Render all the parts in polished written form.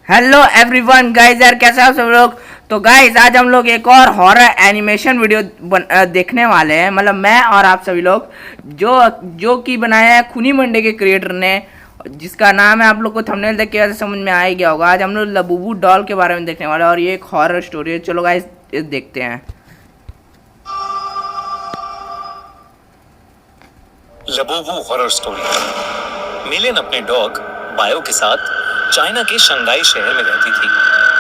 Hello everyone guys, यार कैसे हो सब लोग। तो गाइस आज हम लोग एक और हॉरर एनिमेशन वीडियो देखने वाले हैं। मतलब मैं और आप सभी लोग जो कि बनाया है खूनी मंडे के क्रिएटर ने, जिसका नाम है, आप लोग को थंबनेल देख के समझ में आ ही गया होगा। आज हम लोग लबूबू डॉल के बारे में देखने वाले हैं और ये एक हॉरर स्टोरी है। चलो गाइस देखते हैं। Labubu horror story. मिलियन अपने डॉग बायो के साथ चाइना के शंघाई शहर में रहती थी।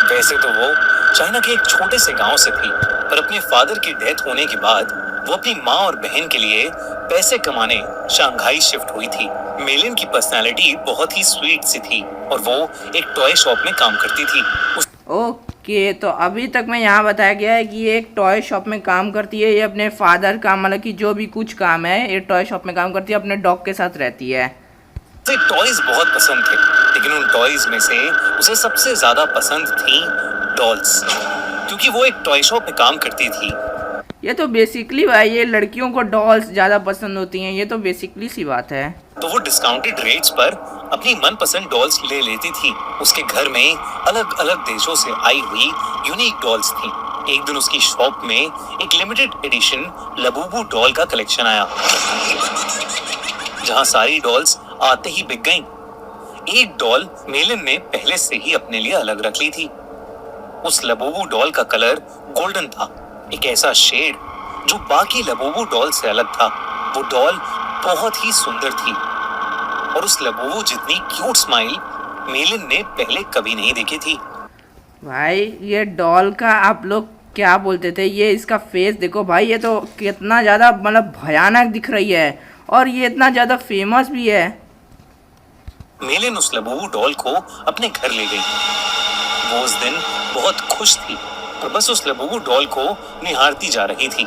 वैसे तो वो चाइना के एक छोटे से गांव से थी, पर अपने फादर की डेथ होने के बाद वो अपनी माँ और बहन के लिए पैसे कमाने शंघाई शिफ्ट हुई थी। मिलियन की पर्सनालिटी बहुत ही स्वीट सी थी और वो एक टॉय शॉप में काम करती थी। ओके, तो अभी तक मैं यहाँ बताया गया है कि ये एक टॉय शॉप में काम करती है। ये अपने फादर का मतलब कि जो भी कुछ काम है ये टॉय शॉप में काम करती है, अपने डॉग के साथ रहती है। उसे टॉयज बहुत पसंद थे, लेकिन उन टॉयज में से उसे सबसे ज्यादा पसंद थी डॉल्स, क्योंकि वो एक टॉय शॉप में काम करती थी। ये तो बेसिकली भाई, ये लड़कियों को डॉल्स ज्यादा पसंद होती हैं, ये तो बेसिकली सी बात है। तो वो डिस्काउंटेड रेट्स पर अपनी मनपसंद डॉल्स ले लेती थी। उसके घर में अलग अलग देशों से आई हुई यूनिक डॉल्स थी। एक दिन उसकी शॉप में एक लिमिटेड एडिशन लबूबू डॉल का कलेक्शन आया, जहां सारी डॉल्स आते ही बिक गईं। एक डॉल मेलिन ने पहले से ही अपने लिए अलग रख ली थी। उस लबूबू डॉल का कलर गोल्डन था, एक ऐसा शेड जो बाकी लबूबू डॉल से अलग था। वो डॉल बहुत ही सुंदर थी और उस लबूबू जितनी क्यूट स्माइल मेलिन ने पहले कभी नहीं देखी थी। भाई ये डॉल का आप लोग क्या बोलते थे, ये इसका फेस देखो भाई, ये तो कितना ज़्यादा मतलब भयानक दिख रही है और ये इतना ज़्यादा फेमस भी है। मेलिन उस लबूबू डॉल को अपने घर ले गई। वो उस दिन बहुत खुश थी और बस उस लबूबू डॉल को निहारती जा रही थी।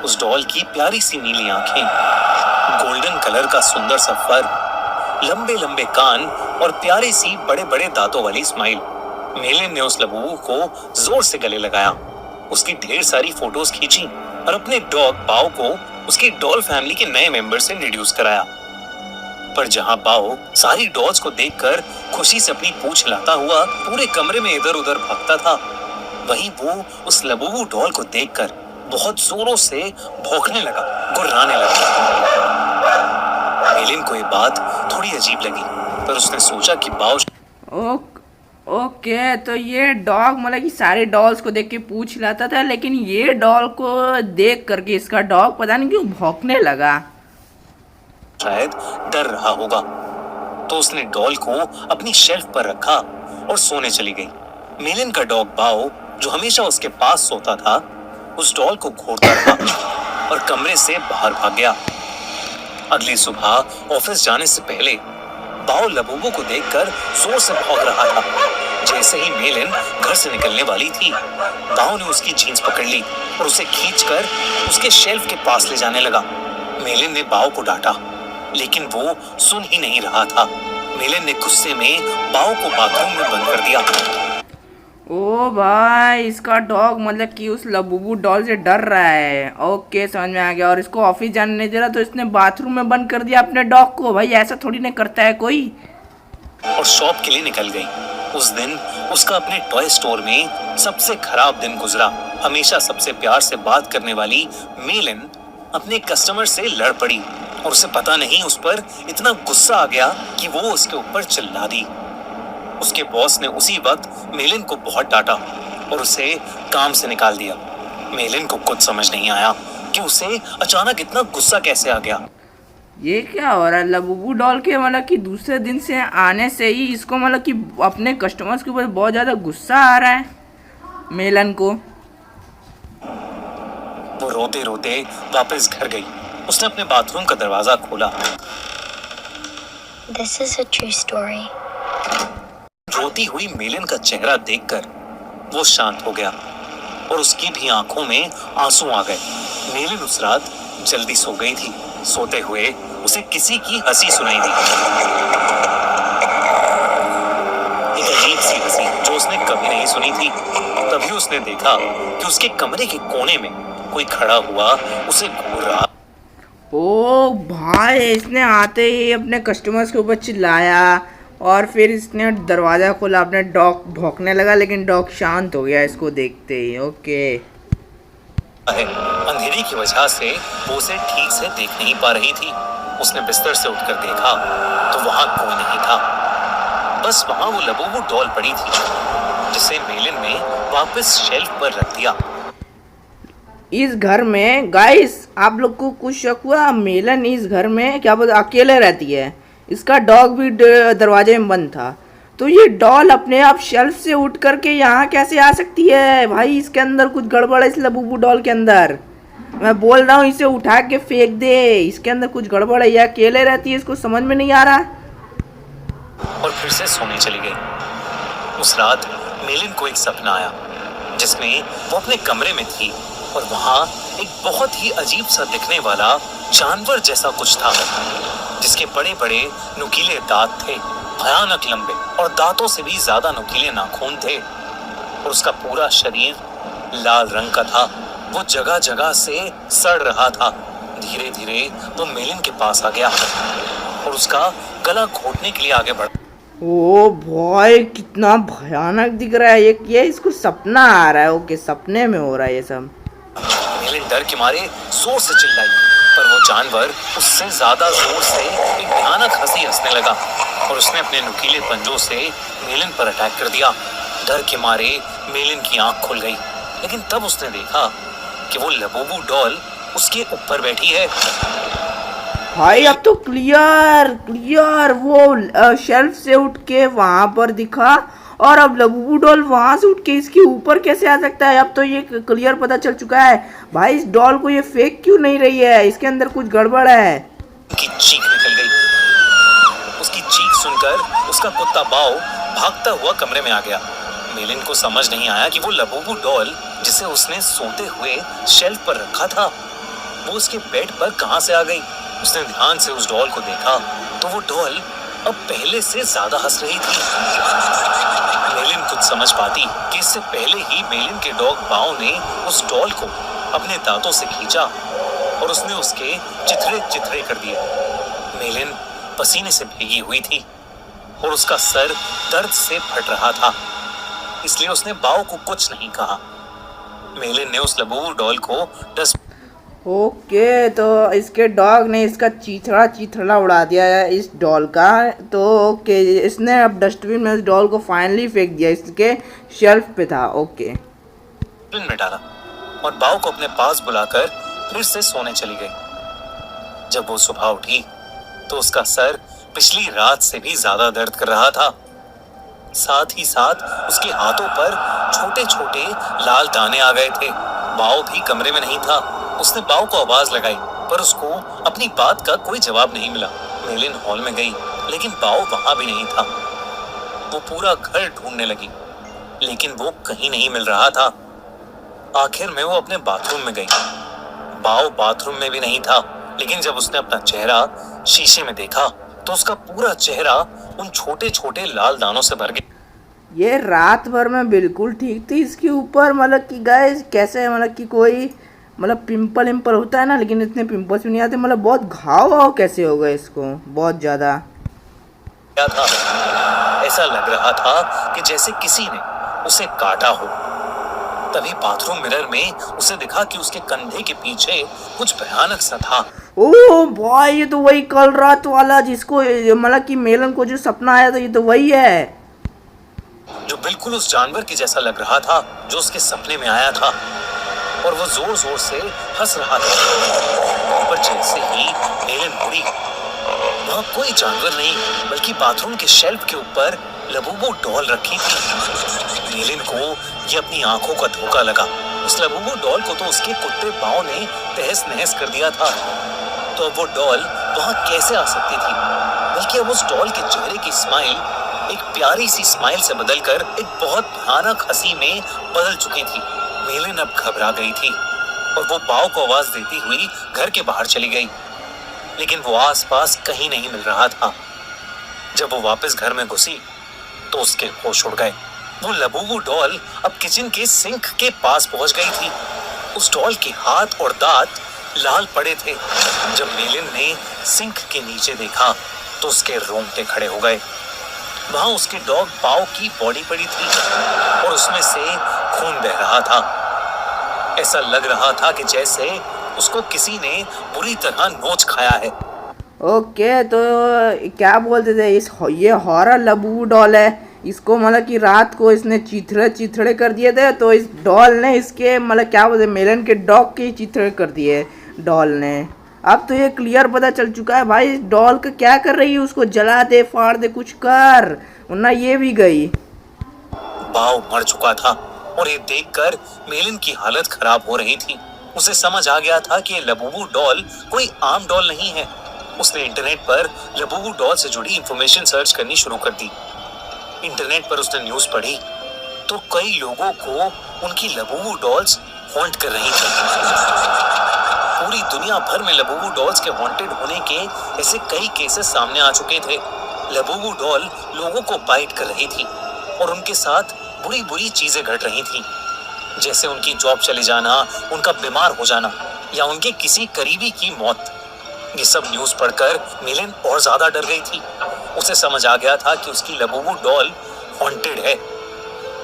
उस डॉल की प्यारी सी नीली आंखें, गोल्डन कलर का सुंदर सा फर, लंबे लंबे कान और प्यारी सी बड़े बड़े दांतों वाली स्माइल। मेलिन ने उस लबूबू को जोर से गले लगाया, उसकी ढेर सारी फोटोज खींची और अपने डॉग बाओ को उसकी डॉल फैमिली के नए मेंबर से इंट्रोड्यूस कराया। पर जहां बाओ सारी डॉल्स को देखकर खुशी से अपनी पूंछ हिलाता हुआ पूरे कमरे में इधर उधर भागता था, वहीं वो उस लबूबू डॉल को देखकर बहुत जोरों से भौंकने लगा, गुर्राने लगा। मेलिन को ये बात थोड़ी अजीब लगी, पर उसने सोचा कि बाओ ओके, तो ये डॉग मतलब कि सारे डॉल्स को देख के पूछ हिलाता था, लेकिन ये डॉल को देख करके इसका डॉग पता नहीं क्यों भौंकने लगा। शायद डर रहा होगा, तो उसने डॉल को अपनी शेल्फ पर रखा और सोने चली गई। मेलिन का डॉग बाओ, जो हमेशा उसके पास सोता था, उस डॉल को घूरता रहा और कमरे से बाहर भाग गया। अगली सुबह ऑफिस जाने से पहले बाओ लबूबू को देखकर जोर से भौंक रहा था। जैसे ही मेलिन घर से निकलने वाली थी, बाओ ने उसकी जीन्स पकड़ ली और उसे खींचकर उसके शेल्फ के पास ले जाने लगा। मेलिन ने बाओ को डांटा, लेकिन वो सुन ही नहीं रहा था। मेलिन ने गुस्से में बाओ को बाथरूम में बंद कर दिया। ओ भाई, इसका डॉग मतलब कि उस लबूबू डॉल से डर रहा है। ओके, समझ में आ गया। और इसको ऑफिस जाने नहीं दे रहा, तो इसने बाथरूम में बंद कर दिया अपने डॉग को। भाई ऐसा थोड़ी ना करता है कोई। और शॉप के लिए निकल गई। उस दिन उसका अपने टॉय स्टोर में सबसे खराब दिन गुजरा। हमेशा सबसे प्यार से बात करने वाली मेलिन अपने कस्टमर से लड़ पड़ी और उसे पता नहीं उस पर इतना गुस्सा आ गया कि वो उसके ऊपर चिल्ला दी। उसके बॉस ने उसी वक्त मेलिन को बहुत डांटा और उसे काम से निकाल दिया। मेलिन को कुछ समझ नहीं आया कि उसे अचानक इतना गुस्सा कैसे आ गया। ये क्या हो रहा है? लबूबू डॉल के मतलब कि दूसरे दिन से आने से ही इसको मतलब कि अपने कस्टमर्स के ऊपर बहुत ज़्यादा गुस्सा आ रहा है मेलन को। वो रोते रोते वापस घर गई। उसने अपने बाथरूम का दरवाजा खोला। This is a true story. रोती हुई मेलिन का चेहरा देखकर वो शांत हो गया और उसकी भी आंखों में आंसू आ गए। मेलिन उस रात जल्दी सो गई थी। सोते हुए उसे किसी की हंसी सुनाई दी, एक अजीब सी हंसी जो उसने कभी नहीं सुनी थी। तभी उसने देखा कि उसके कमरे के कोने में कोई खड़ा हुआ उसे घूर रहा। ओ भाई, इसने आते ही अपने कस्टमर्स के ऊपर चिल्लाया, और फिर इसने दरवाज़ा खोला, अपने डॉग भौंकने लगा, लेकिन डॉग शांत हो गया इसको देखते ही। ओके। अंधेरे की वजह से वो उसे ठीक से देख नहीं पा रही थी। उसने बिस्तर से उठकर देखा तो वहां कोई नहीं था। बस वहां वो लबूबू डॉल पड़ी थी, जिसे मेलिन ने वापस शेल्फ पर रख दिया। इस घर में गाइस आप लोग को कुछ शक हुआ? मेलन इस घर में क्या बोलते अकेले रहती है। इसका डॉग भी दरवाजे में बंद था। तो ये डॉल अपने आप शेल्फ से उठ करके यहाँ कैसे आ सकती है? भाई इसके अंदर कुछ गड़बड़ है, इस लबूबू डॉल के अंदर। मैं बोल रहा हूँ इसे उठा के फेंक दे, इसके अंदर कुछ गड़बड़ है। ये अकेले रहती है, इसको समझ में नहीं आ रहा। और फिर से सोने चली गई। उस रात मेलिन को एक सपना आया जिसमें वो अपने कमरे में थी और वहां एक बहुत ही अजीब सा दिखने वाला जानवर जैसा कुछ था, जिसके बड़े बड़े नुकीले दांत थे, भयानक लंबे और दांतों से भी ज्यादा नुकीले नाखून थे, और उसका पूरा शरीर लाल रंग का था। वो जगह जगह से सड़ रहा था। धीरे धीरे वो मेलिन के पास आ गया और उसका गला घोटने के लिए आगे बढ़ा। ओ भाई कितना भयानक दिख रहा है ये इसको सपना आ रहा है। ओके, सपने में हो रहा है ये सब। मेलिन डर के मारे जोर से चिल्लाई, पर वो जानवर उससे ज्यादा जोर से एक भयानक हंसी हंसने लगा और उसने अपने नुकीले पंजों से मेलिन पर अटैक कर दिया। डर के मारे मेलिन की आंख खुल गई, लेकिन तब उसने देखा कि वो लबूबू डॉल उसके ऊपर बैठी है। भाई अब तो क्लियर वो शेल्फ से उठ के वहां पर दिखा, और अब लबूबू डॉल वहां से उठ के इसके ऊपर कैसे आ सकता है? अब तो ये क्लियर पता चल चुका है। भाई इस डॉल को ये फेंक क्यों नहीं रही है? इसके अंदर कुछ गड़बड़ है। की चीख निकल गई। उसकी चीख सुनकर उसका कुत्ता बाव भागता हुआ कमरे में आ गया। मेलिन को समझ नहीं आया कि वो लबूबू डॉल जिसे उसने सोते हुए शेल्फ पर रखा था, वो उसके बेड पर कहां से आ गई। उसने ध्यान से उस डॉल को देखा तो वो डॉल अब पहले से ज्यादा हंस रही थी। मेलिन कुछ समझ पाती कि इससे पहले ही मेलिन के डॉग बाव ने उस डॉल को अपने दांतों से खींचा और उसने उसके चिथड़े चिथड़े कर दिए। मेलिन पसीने से भीगी हुई थी और उसका सर दर्द से फट रहा था, इसलिए उसने बाव को कुछ नहीं कहा। मेलिन ने उस लबूबू डॉल को ओके, तो इसके डॉग ने इसका चीथड़ा उड़ा दिया है इस डॉल का। तो ओके, इसने अब डस्टबिन में इस डॉल को फाइनली फेंक दिया, इसके शेल्फ पे था। ओके, डस्टबिन में डाला और बाव को अपने पास बुलाकर फिर से सोने चली गई। जब वो सुबह उठी तो उसका सर पिछली रात से भी ज्यादा दर्द कर रहा था। साथ ही साथ उसके हाथों पर छोटे छोटे लाल दाने आ गए थे। बाव भी कमरे में नहीं था। उसने बाव को आवाज लगाई, पर उसको अपनी बात का कोई जवाब नहीं मिला। मेलिन हॉल में गई, लेकिन बाव वहां भी नहीं था। वो पूरा घर ढूंढने लगी, लेकिन वो कहीं नहीं मिल रहा था। आखिर में वो अपने बाथरूम में गई। बाव बाथरूम में भी नहीं था, लेकिन जब उसने अपना चेहरा शीशे में देखा तो उसका पूरा चेहरा उन छोटे छोटे लाल दानों से भर गया। ये रात भर में बिल्कुल ठीक थी। इसके ऊपर मतलब कि गाइस कैसे, मतलब कि कोई मतलब पिंपल होता है ना, लेकिन इतने पिंपल्स भी नहीं आते। मतलब बहुत घाव कैसे हो गए इसको, बहुत ज्यादा। क्या था? ऐसा लग रहा था कि जैसे किसी ने उसे काटा हो। तभी बाथरूम मिरर में उसे दिखा कि उसके कंधे के पीछे कुछ भयानक सा था। ओ भाई, ये तो वही कल रात वाला जिसको मतलब कि मेलन को जो सपना आया था, ये तो वही है जो बिल्कुल उस जानवर के जैसा लग रहा था जो उसके सपने में आया था, और वो जोर जोर से हंस रहा था। पर जैसे ही मेलिन मुड़ी, वहां कोई जानवर नहीं बल्कि बाथरूम के शेल्फ के ऊपर लबूबू डॉल रखी थी। मेलिन को ये अपनी आंखों का धोखा लगा। उस लबूबू डॉल को तो उसके कुत्ते बाव ने तहस नहस कर दिया था, तो अब वो डॉल वहां कैसे आ सकती थी? बल्कि अब उस डॉल के चेहरे की स्माइल एक प्यारी सी स्माइल से बदलकर एक बहुत भयानक हंसी में बदल चुकी थी। मेलिन अब घबरा गई थी और वो बाव को आवाज देती हुई घर के बाहर चली गई, लेकिन वो आसपास कहीं नहीं मिल रहा था। जब वो वापस घर में घुसी तो उसके होश उड़ गए। वो लबूबू डॉल अब किचन के सिंक के पास पहुंच गई थी। उस डॉल के हाथ और दांत लाल पड़े थे। जब मेलिन ने सिंक के नीचे देखा तो उसके रोंगटे खड़े हो गए। वहां उसके डॉग पाओ की बॉडी पड़ी थी और उसमें से खून बह रहा था। ऐसा लग रहा था कि जैसे उसको किसी ने बुरी तरह नोच खाया है। ओके, तो क्या बोलते थे ये हॉरर लबू डॉल है। इसको मतलब कि रात को इसने चिथड़े चिथड़े कर दिए थे, तो इस डॉल ने इसके मतलब क्या बोलते मेलन के डॉग के चिथड़े कर दिए डॉल ने। अब तो ये क्लियर पता चल चुका है भाई, इस डॉल का क्या कर रही है, उसको जला दे फाड़ दे कुछ कर, वरना ये भी गई। बाव मर चुका था और ये देखकर मेलिन की हालत खराब हो रही थी। उसे समझ आ गया था कि ये लबूबू डॉल कोई आम डॉल नहीं है। उसने इंटरनेट पर लबूबू डॉल से जुड़ी इंफॉर्मेशन सर्च करनी शुरू कर दी। इंटरनेट पर उसने न्यूज़ पढ़ी तो कई लोगों को उनकी लबूबू डॉल्स हॉन्ट कर रही थी। पूरी दुनिया भर में लबूबू डॉल्स के हॉन्टेड होने के ऐसे कई केसेस सामने आ चुके थे। लबूबू डॉल लोगों को बाइट कर रही थी और उनके साथ बुरी बुरी चीजें घट रही थी, जैसे उनकी जॉब चले जाना, उनका बीमार हो जाना या उनके किसी करीबी की मौत। ये सब न्यूज़ पढ़कर मेलिन और ज्यादा डर गई थी। उसे समझ आ गया था कि उसकी लबूबू डॉल हॉन्टेड है।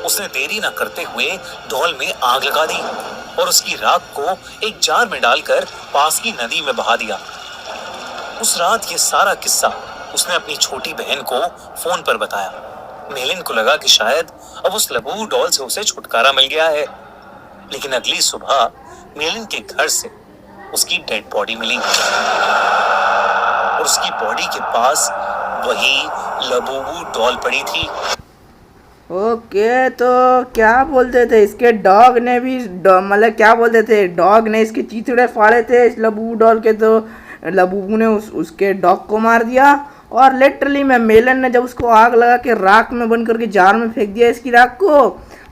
उसने देरी न करते हुए डॉल में आग लगा दी और उसकी राख को एक जार में डालकर पास की नदी में बहा दिया। उस रात ये सारा किस्सा उसने अपनी छोटी बहन को फोन पर बताया। मेलिन को लगा कि शायद अब उस लबूबू डॉल से उसे छुटकारा मिल गया है, लेकिन अगली सुबह मेलिन के घर से उसकी डेड बॉडी मिली और उसकी बॉडी के पास वही लबूबू डॉल पड़ी थी। ओके, तो क्या बोलते थे इसके डॉग ने भी मतलब क्या बोलते थे डॉग ने इसके चीथड़े फाड़े थे इस लबूबू डॉल के, तो लबूबू ने उसके डॉग को मार दिया। और लिटरली में मेलन ने जब उसको आग लगा के राख में बंद करके जार में फेंक दिया इसकी राख को,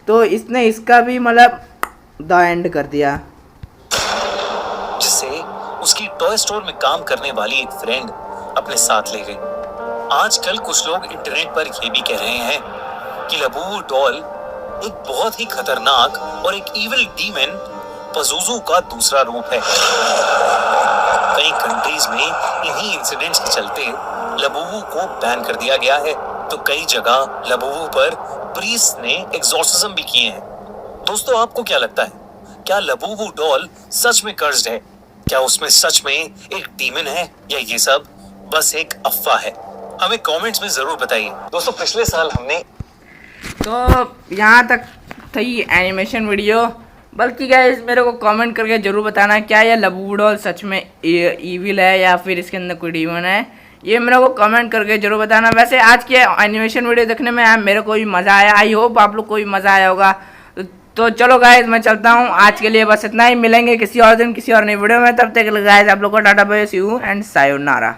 तो इसने इसका भी मतलब द एंड कर दिया। जिससे उसकी टॉय स्टोर में काम करने वाली एक फ्रेंड अपने साथ ले गई। आजकल कुछ लोग इंटरनेट पर यह भी कह रहे हैं कि लबूबू डॉल एक बहुत ही खतरनाक और एक इविल डीमन पज़ुज़ू का दूसरा रूप है। कई कंट्रीज में इन्हीं इंसिडेंट्स के चलते लबूबू को बैन कर दिया गया है, तो कई जगह लबूबू पर प्रीस्ट ने एक्सॉर्सिज्म भी किए हैं। दोस्तों, आपको क्या लगता है, क्या लबूबू डॉल सच में कर्स्ड है? क्या उसमें सच में एक डीमन है या ये सब बस एक अफवाह है? हमें कमेंट्स में जरूर बताइए। दोस्तों, पिछले साल हमने तो यहाँ तक थी एनिमेशन वीडियो। बल्कि गाइस मेरे को कमेंट करके ज़रूर बताना क्या ये लबूबू डॉल सच में ईविल है या फिर इसके अंदर कोई डीमन है, ये मेरे को कमेंट करके ज़रूर बताना। वैसे आज के एनिमेशन वीडियो देखने में मेरे को भी मज़ा आया, आई होप आप लोग को भी मज़ा आया होगा। तो चलो गाइस मैं चलता हूँ, आज के लिए बस इतना ही। मिलेंगे किसी और दिन किसी और नई वीडियो में, तब तक गाइस आप लोग को tata bye see you and sayonara.